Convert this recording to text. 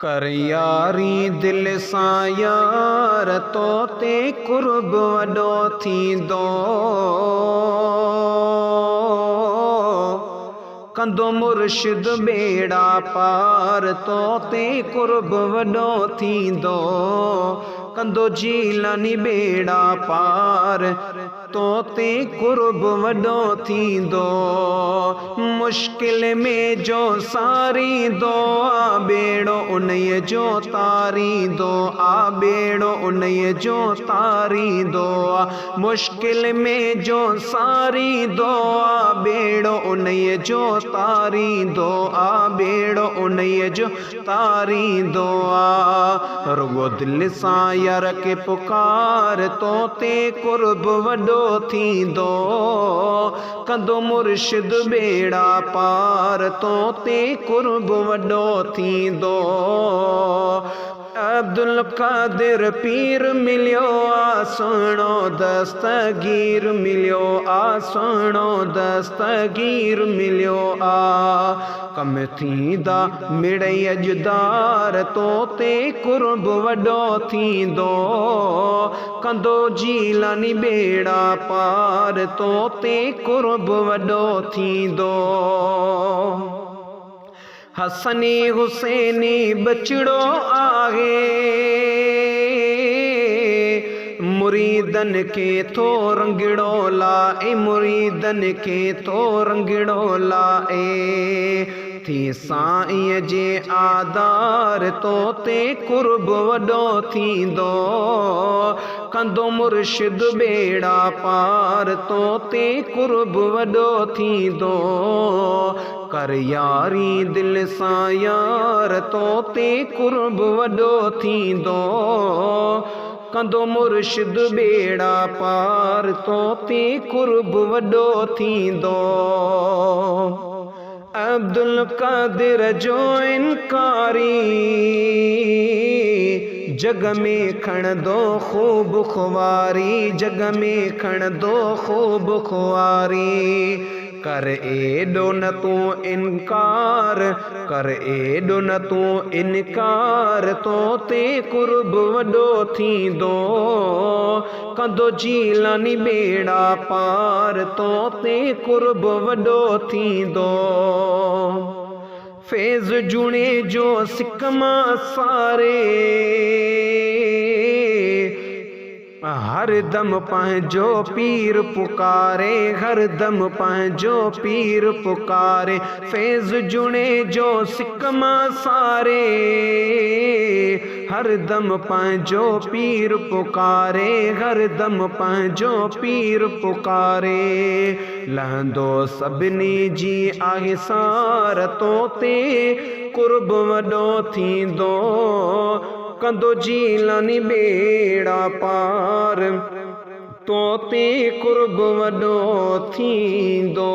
कर यारी दिल सां यार तो ते कुर्ब वॾो थींदो। कंदो मुर्शिद बेड़ा पार तो ते कुर्ब वॾो थींदो। कंदो जीलानी बेड़ा पार तो ते कुर्ब वॾो थींदो। मुश्किल में जो सारींदो आ बेड़ो उन्हीअ जो तारींदो आ, बेड़ो उन्हीअ जो तारींदो आ। मुश्किल में जो सारींदो आ बेड़ो उन्हीअ जो तारींदो आ, बेड़ो उन्हीअ जो तारींदो आ। रुगो दिल सां यार के पुकार तो ते कुर्ब वॾो थींदो। कंदो मुर्शिद बेड़ा पार तो ते कुर्ब वॾो थींदो। अब्दुल कादिर पीर मिलियो आ सुहिणो दस्तगीर मिलियो आ, सुहिणो दस्तगीर मिलियो आ। कम थींदा मिड़ई अजदार तो ते कुर्ब वॾो थींदो। कंदो जीलानी बेड़ा पार तो ते कुर्ब वॾो थींदो। हसनी हुसैनी बचड़ो आहे मुरीदन के थो रंगड़ो लाए, मुरीदन के थो रंगड़ो लाए। थी साईं जे आधार तो ते कुर्ब वॾो थींदो। कंदो मुर्शिद बेड़ा पार तो ते कुर्ब वॾो थींदो। कर यारी दिल सां यार तो ते कुर्ब वॾो थींदो। कंदो मुर्शिद बेड़ा पार तो ते कुर्ब वॾो थींदो। अब्दुल कादिर जो इनकारी जग में खणदो खूब खुवारी, जग में खणदो खूब खुवारी। कर एडो न तू इनकार, कर एडो न तू इनकार तो ते कुर्ब वॾो थींदो। कंदो जीलानी बेड़ा पार तो ते कुर्ब वॾो थींदो। फैज़ जुणे जो सिकमा सारे हर दम पंहिंजो पीर पुकारे, हर दम पंहिंजो पीर पुकारे। फैज़ जुणे जो सिकमा सारे हर दम पंहिंजो पीर पुकारे, हर दम पंहिंजो पीर पुकारे। लहंदो सभिनी जी आहे सार तो ते कुर्ब वॾो थींदो। कंदो जीलानी बेड़ा पार तो ते कुर्ब वॾो थींदो।